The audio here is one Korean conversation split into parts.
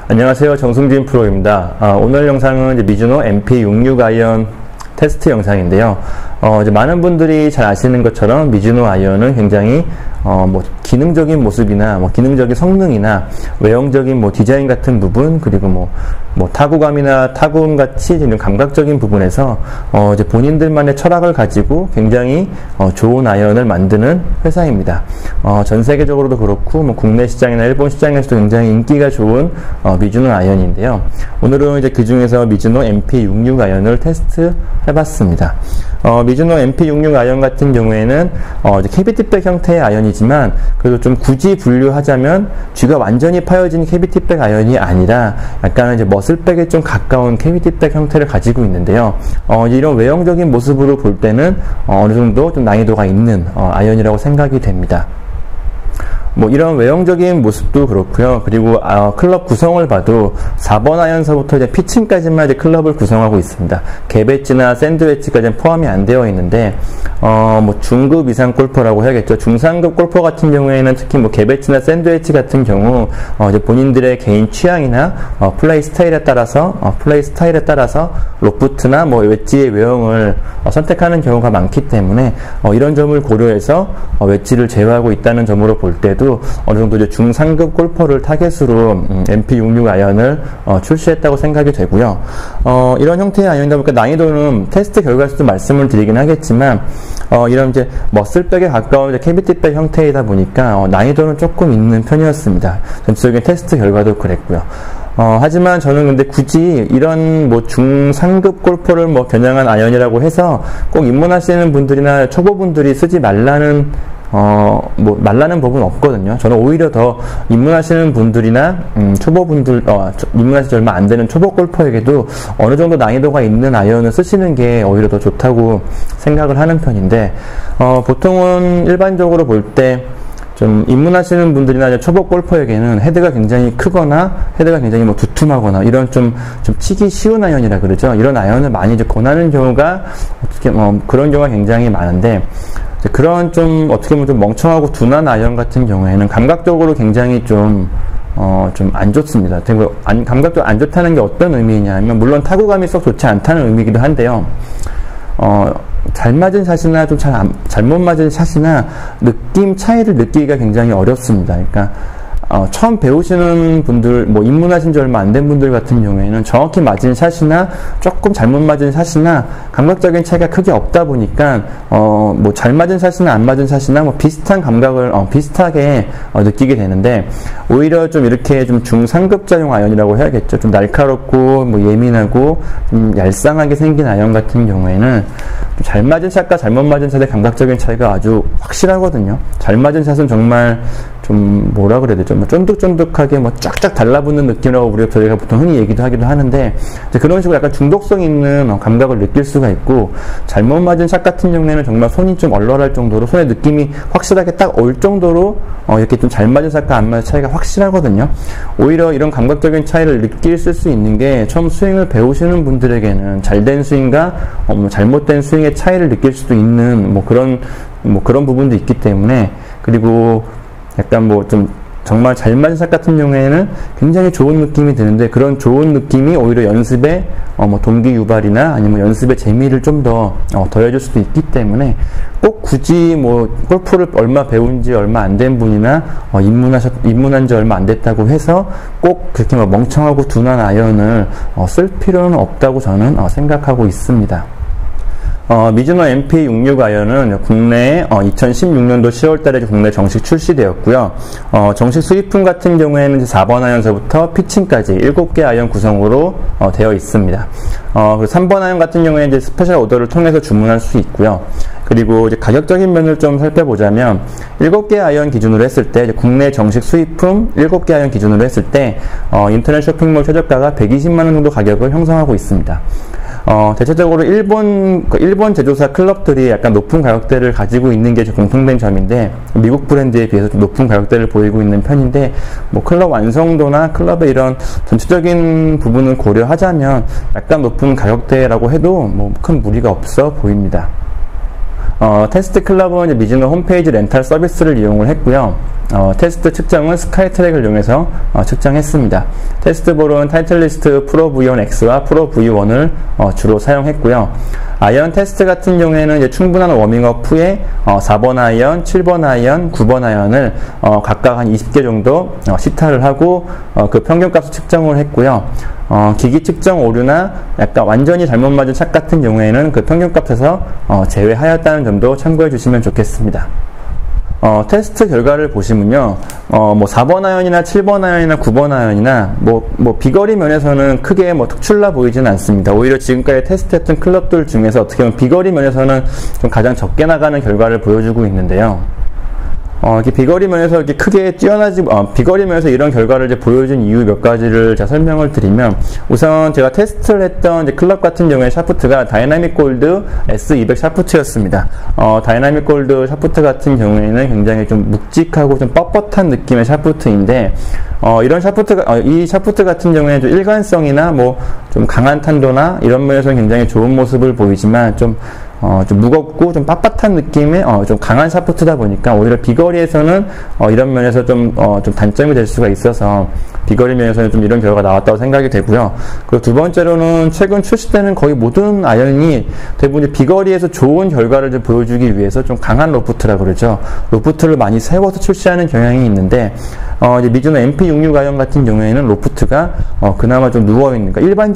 안녕하세요. 정승진 프로입니다. 오늘 영상은 이제 미즈노 MP66 아이언 테스트 영상인데요. 이제 많은 분들이 잘 아시는 것처럼 미즈노 아이언은 굉장히 기능적인 모습이나 기능적인 성능이나 외형적인 디자인 같은 부분, 그리고 타구감이나 타구음 같이 이런 감각적인 부분에서 이제 본인들만의 철학을 가지고 굉장히 좋은 아이언을 만드는 회사입니다. 전 세계적으로도 그렇고 국내 시장이나 일본 시장에서도 굉장히 인기가 좋은 미즈노 아이언인데요. 오늘은 이제 그 중에서 미즈노 MP66 아이언을 테스트 해봤습니다. 미즈노 MP66 아이언 같은 경우에는 이제 캐비티백 형태의 아이언이지만 그래도 좀 굳이 분류하자면 쥐가 완전히 파여진 캐비티백 아이언이 아니라 약간 이제 머슬백에 좀 가까운 캐비티백 형태를 가지고 있는데요. 이런 외형적인 모습으로 볼 때는 어느 정도 좀 난이도가 있는 아이언이라고 생각이 됩니다. 이런 외형적인 모습도 그렇고요. 그리고 클럽 구성을 봐도 4번 아이언서부터 이제 피칭까지만 이제 클럽을 구성하고 있습니다. 갭 엣지나 샌드 웨지까지는 포함이 안 되어 있는데 중급 이상 골퍼라고 해야겠죠. 중상급 골퍼 같은 경우에는 특히 갭 엣지나 샌드 웨지 같은 경우 이제 본인들의 개인 취향이나 플레이 스타일에 따라서 로프트나 웨지의 외형을 선택하는 경우가 많기 때문에 이런 점을 고려해서 웨지를 제외하고 있다는 점으로 볼 때도 어느 정도 이제 중상급 골퍼를 타겟으로 MP66 아이언을 출시했다고 생각이 되고요. 이런 형태의 아이언이다 보니까 난이도는 테스트 결과에서도 말씀을 드리긴 하겠지만 이런 이제 머슬백에 가까운 이제 캐비티백 형태이다 보니까 난이도는 조금 있는 편이었습니다. 전체적인 테스트 결과도 그랬고요. 하지만 저는 근데 굳이 이런 중상급 골퍼를 겨냥한 아이언이라고 해서 꼭 입문하시는 분들이나 초보분들이 쓰지 말라는 말라는 법은 없거든요. 저는 오히려 더 입문하시는 분들이나 초보분들, 입문하신 지 얼마 안 되는 초보 골퍼에게도 어느 정도 난이도가 있는 아이언을 쓰시는 게 오히려 더 좋다고 생각을 하는 편인데, 보통은 일반적으로 볼 때 좀 입문하시는 분들이나 초보 골퍼에게는 헤드가 굉장히 크거나 헤드가 굉장히 두툼하거나 이런 좀 치기 쉬운 아이언이라 그러죠. 이런 아이언을 많이 이제 권하는 경우가 그런 경우가 굉장히 많은데, 그런 어떻게 보면 좀 멍청하고 둔한 아이언 같은 경우에는 감각적으로 굉장히 좀 안 좋습니다. 감각적으로 안 좋다는 게 어떤 의미냐면, 물론 타구감이 썩 좋지 않다는 의미이기도 한데요. 잘 맞은 샷이나 좀 잘못 맞은 샷이나 느낌 차이를 느끼기가 굉장히 어렵습니다. 그러니까 처음 배우시는 분들, 입문하신 지 얼마 안 된 분들 같은 경우에는 정확히 맞은 샷이나 조금 잘못 맞은 샷이나 감각적인 차이가 크게 없다 보니까 잘 맞은 샷이나 안 맞은 샷이나 비슷한 감각을 비슷하게 느끼게 되는데, 오히려 좀 이렇게 좀 중상급자용 아이언이라고 해야겠죠. 좀 날카롭고 예민하고 좀 얄쌍하게 생긴 아이언 같은 경우에는 잘 맞은 샷과 잘못 맞은 샷의 감각적인 차이가 아주 확실하거든요. 잘 맞은 샷은 정말 좀 뭐라 그래야 되죠? 쫀득쫀득하게 쫙쫙 달라붙는 느낌이라고 저희가 보통 흔히 얘기도 하기도 하는데, 그런 식으로 약간 중독성 있는 감각을 느낄 수가 있고, 잘못 맞은 샷 같은 경우에는 정말 손이 좀 얼얼할 정도로, 손의 느낌이 확실하게 딱 올 정도로 이렇게 좀 잘 맞은 샷과 안 맞은 차이가 확실하거든요. 오히려 이런 감각적인 차이를 느낄 수 있는 게 처음 스윙을 배우시는 분들에게는 잘된 스윙과 잘못된 스윙의 차이를 느낄 수도 있는 그런 부분도 있기 때문에, 그리고 약간 좀 정말 잘 맞은 샷 같은 경우에는 굉장히 좋은 느낌이 드는데, 그런 좋은 느낌이 오히려 연습에 동기 유발이나 아니면 연습의 재미를 좀 더 더해줄 수도 있기 때문에, 꼭 굳이 골프를 얼마 배운 지 얼마 안 된 분이나 입문한 지 얼마 안 됐다고 해서 꼭 그렇게 멍청하고 둔한 아이언을 쓸 필요는 없다고 저는 생각하고 있습니다. 미즈노 MP66 아이언은 국내에 2016년도 10월달에 국내 정식 출시되었고요. 정식 수입품 같은 경우에는 4번 아이언서부터 피칭까지 7개 아이언 구성으로 되어 있습니다. 그리고 3번 아이언 같은 경우에는 이제 스페셜 오더를 통해서 주문할 수 있고요. 그리고 이제 가격적인 면을 좀 살펴보자면, 7개 아이언 기준으로 했을 때, 국내 정식 수입품 7개 아이언 기준으로 했을 때 인터넷 쇼핑몰 최저가가 120만원 정도 가격을 형성하고 있습니다. 대체적으로 일본 제조사 클럽들이 약간 높은 가격대를 가지고 있는 게 공통된 점인데, 미국 브랜드에 비해서 좀 높은 가격대를 보이고 있는 편인데, 클럽 완성도나 클럽의 이런 전체적인 부분을 고려하자면 약간 높은 가격대라고 해도 큰 무리가 없어 보입니다. 테스트 클럽은 이제 미즈노 홈페이지 렌탈 서비스를 이용을 했고요. 테스트 측정은 스카이트랙을 이용해서 측정했습니다. 테스트 볼은 타이틀리스트 프로 V1X와 프로 V1을 주로 사용했고요. 아이언 테스트 같은 경우에는 이제 충분한 워밍업 후에 4번 아이언, 7번 아이언, 9번 아이언을 각각 한 20개 정도 시타를 하고 그 평균값을 측정을 했고요. 기기 측정 오류나 약간 완전히 잘못 맞은 샷 같은 경우에는 그 평균값에서 제외하였다는 점도 참고해 주시면 좋겠습니다. 테스트 결과를 보시면요, 뭐 4번 아이언이나 7번 아이언이나 9번 아이언이나 뭐 비거리 면에서는 크게 뭐 특출나 보이지는 않습니다. 오히려 지금까지 테스트했던 클럽들 중에서 어떻게 보면 비거리 면에서는 좀 가장 적게 나가는 결과를 보여주고 있는데요. 이렇게 비거리 면에서 이렇게 크게 뛰어나지, 비거리 면에서 이런 결과를 이제 보여준 이유 몇 가지를 제가 설명을 드리면, 우선 제가 테스트를 했던 이제 클럽 같은 경우에 샤프트가 다이나믹 골드 S200 샤프트였습니다. 다이나믹 골드 샤프트 같은 경우에는 굉장히 좀 묵직하고 좀 뻣뻣한 느낌의 샤프트인데, 이런 샤프트가, 이 샤프트 같은 경우에 좀 일관성이나 뭐 좀 강한 탄도나 이런 면에서는 굉장히 좋은 모습을 보이지만 좀 무겁고 좀 빳빳한 느낌의 좀 강한 샤프트다 보니까 오히려 비거리에서는 이런 면에서 좀 단점이 될 수가 있어서 비거리 면에서는 좀 이런 결과가 나왔다고 생각이 되고요. 그리고 두 번째로는 최근 출시되는 거의 모든 아이언이 대부분 이제 비거리에서 좋은 결과를 좀 보여주기 위해서 좀 강한 로프트라 그러죠. 로프트를 많이 세워서 출시하는 경향이 있는데 이제 미즈노 MP66 아이언 같은 경우에는 로프트가 그나마 좀 누워있는, 그러니까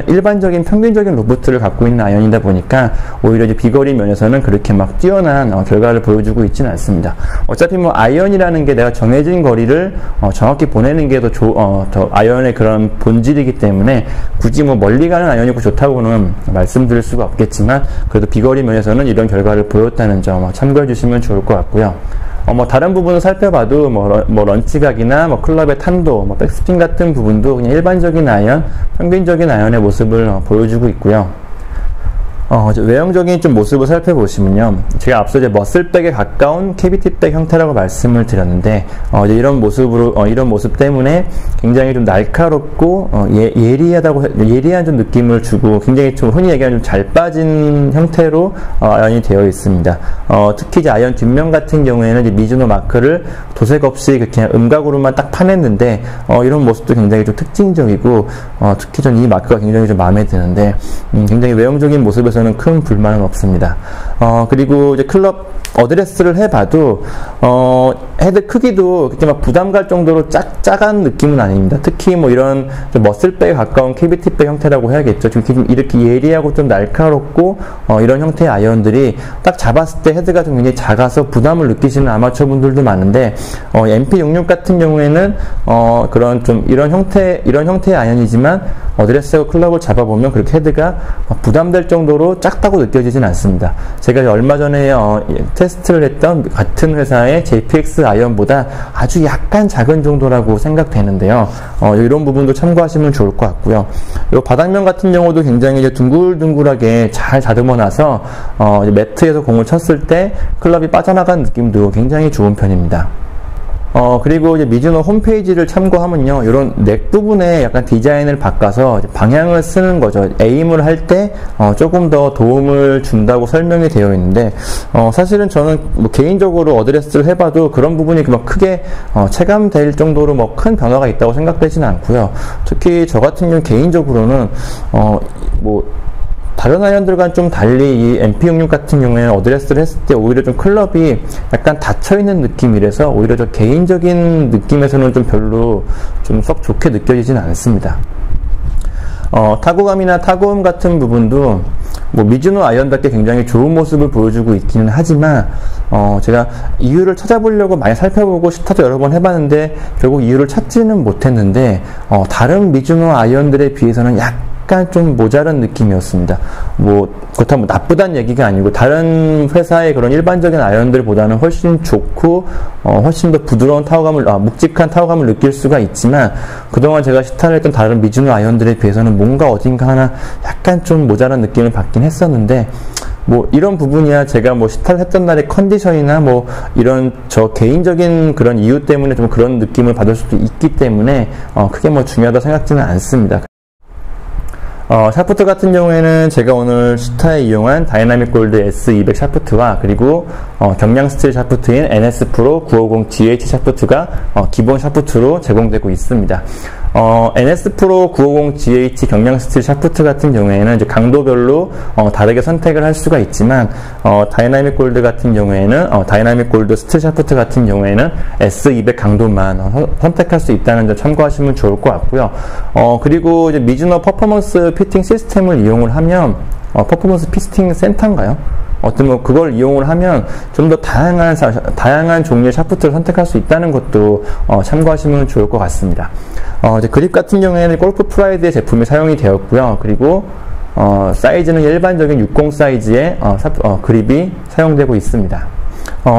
일반적인 평균적인 로프트를 갖고 있는 아이언이다 보니까 오히려 이제 비거리 면에서는 그렇게 막 뛰어난 결과를 보여주고 있지는 않습니다. 어차피 뭐 아이언이라는 게 내가 정해진 거리를 정확히 보내는 게 더 아이언의 그런 본질이기 때문에 굳이 뭐 멀리 가는 아이언이 좋다고는 말씀드릴 수가 없겠지만 그래도 비거리 면에서는 이런 결과를 보였다는 점 참고해 주시면 좋을 것 같고요. 뭐 다른 부분을 살펴봐도 뭐 런치각이나 뭐 클럽의 탄도, 뭐 백스핀 같은 부분도 그냥 일반적인 아이언, 평균적인 아이언의 모습을 보여주고 있고요. 외형적인 좀 모습을 살펴보시면요, 제가 앞서 이제 머슬백에 가까운 캐비티백 형태라고 말씀을 드렸는데, 이제 이런 모습 때문에 굉장히 좀 날카롭고, 예리한 좀 느낌을 주고, 굉장히 좀 흔히 얘기하는 좀 잘 빠진 형태로, 아이언이 되어 있습니다. 특히 이제 아이언 뒷면 같은 경우에는 이제 미즈노 마크를 도색 없이 그냥 음각으로만 딱 파냈는데, 이런 모습도 굉장히 좀 특징적이고, 특히 전 이 마크가 굉장히 좀 마음에 드는데, 굉장히 외형적인 모습에서 큰 불만은 없습니다. 그리고 이제 클럽 어드레스를 해봐도 헤드 크기도 그렇게 막 부담 갈 정도로 작은 느낌은 아닙니다. 특히 뭐 이런 좀 머슬백에 가까운 캐비티백 형태라고 해야겠죠. 좀 이렇게 예리하고 좀 날카롭고 이런 형태의 아이언들이 딱 잡았을 때 헤드가 좀 굉장히 작아서 부담을 느끼시는 아마추어 분들도 많은데 MP66 같은 경우에는 이런 형태의 아이언이지만 어드레스하고 클럽을 잡아보면 그렇게 헤드가 부담될 정도로 작다고 느껴지진 않습니다. 제가 얼마 전에 테스트를 했던 같은 회사의 JPX 아이언보다 아주 약간 작은 정도라고 생각되는데요. 이런 부분도 참고하시면 좋을 것 같고요. 이 바닥면 같은 경우도 굉장히 이제 둥글둥글하게 잘 다듬어 놔서 매트에서 공을 쳤을 때 클럽이 빠져나간 느낌도 굉장히 좋은 편입니다. 그리고 이제 미즈노 홈페이지를 참고하면요, 이런 넥 부분에 약간 디자인을 바꿔서 방향을 쓰는 거죠. 에임을 할 때 조금 더 도움을 준다고 설명이 되어 있는데, 사실은 저는 뭐 개인적으로 어드레스를 해봐도 그런 부분이 막 크게 체감될 정도로 뭐 큰 변화가 있다고 생각되지는 않고요. 특히 저 같은 경우 개인적으로는 다른 아이언들과는 좀 달리 이 MP66 같은 경우에는 어드레스를 했을 때 오히려 좀 클럽이 약간 닫혀있는 느낌이라서 오히려 저 개인적인 느낌에서는 좀 별로 좀 썩 좋게 느껴지진 않습니다. 타구감이나 타구음 같은 부분도 뭐 미즈노 아이언답게 굉장히 좋은 모습을 보여주고 있기는 하지만 제가 이유를 찾아보려고 많이 살펴보고 시타도 여러 번 해봤는데 결국 이유를 찾지는 못했는데 다른 미즈노 아이언들에 비해서는 약간 좀 모자란 느낌이었습니다. 그렇다고 나쁘다는 얘기가 아니고 다른 회사의 그런 일반적인 아이언들보다는 훨씬 좋고 훨씬 더 부드러운 타워감을 묵직한 타워감을 느낄 수가 있지만 그동안 제가 시타를 했던 다른 미즈노 아이언들에 비해서는 뭔가 어딘가 하나 약간 좀 모자란 느낌을 받긴 했었는데 이런 부분이야 제가 시타를 했던 날의 컨디션이나 이런 저 개인적인 그런 이유 때문에 좀 그런 느낌을 받을 수도 있기 때문에 크게 중요하다 생각지는 않습니다. 샤프트 같은 경우에는 제가 오늘 스타에 이용한 다이나믹 골드 S200 샤프트와 그리고 경량 스틸 샤프트인 NS 프로 950 GH 샤프트가 기본 샤프트로 제공되고 있습니다. NS 프로 950 GH 경량 스틸 샤프트 같은 경우에는 이제 강도별로 다르게 선택을 할 수가 있지만 다이나믹 골드 같은 경우에는 다이나믹 골드 스틸 샤프트 같은 경우에는 S200 강도만 선택할 수 있다는 점 참고하시면 좋을 것 같고요. 그리고 이제 미즈노 퍼포먼스 피팅 시스템을 이용을 하면 퍼포먼스 피팅 센터인가요? 뭐 그걸 이용을 하면 좀 더 다양한 종류의 샤프트를 선택할 수 있다는 것도 참고하시면 좋을 것 같습니다. 이제 그립 같은 경우에는 골프 프라이드의 제품이 사용이 되었고요. 그리고 사이즈는 일반적인 60 사이즈의 그립이 사용되고 있습니다.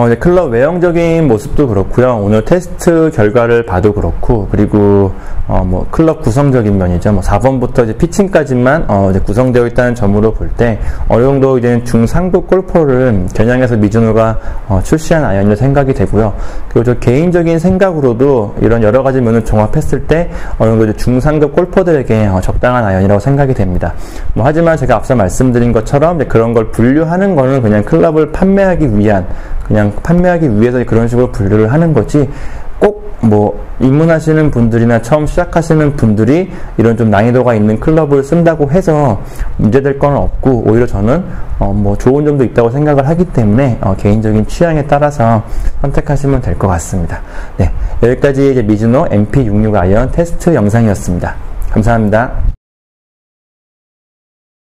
이제 클럽 외형적인 모습도 그렇고요. 오늘 테스트 결과를 봐도 그렇고, 그리고 뭐 클럽 구성적인 면이죠. 뭐 4번부터 이제 피칭까지만 이제 구성되어 있다는 점으로 볼 때 어느 정도 이제 중상급 골퍼를 겨냥해서 미즈노가 출시한 아이언이라 생각이 되고요. 그리고 저 개인적인 생각으로도 이런 여러 가지 면을 종합했을 때 어느 정도 이제 중상급 골퍼들에게 적당한 아이언이라고 생각이 됩니다. 뭐 하지만 제가 앞서 말씀드린 것처럼 그런 걸 분류하는 거는 그냥 클럽을 판매하기 위해서 그런 식으로 분류를 하는 거지, 꼭 뭐 입문하시는 분들이나 처음 시작하시는 분들이 이런 좀 난이도가 있는 클럽을 쓴다고 해서 문제될 건 없고, 오히려 저는 뭐 좋은 점도 있다고 생각을 하기 때문에 개인적인 취향에 따라서 선택하시면 될 것 같습니다. 네, 여기까지 이제 미즈노 MP66 아이언 테스트 영상이었습니다. 감사합니다.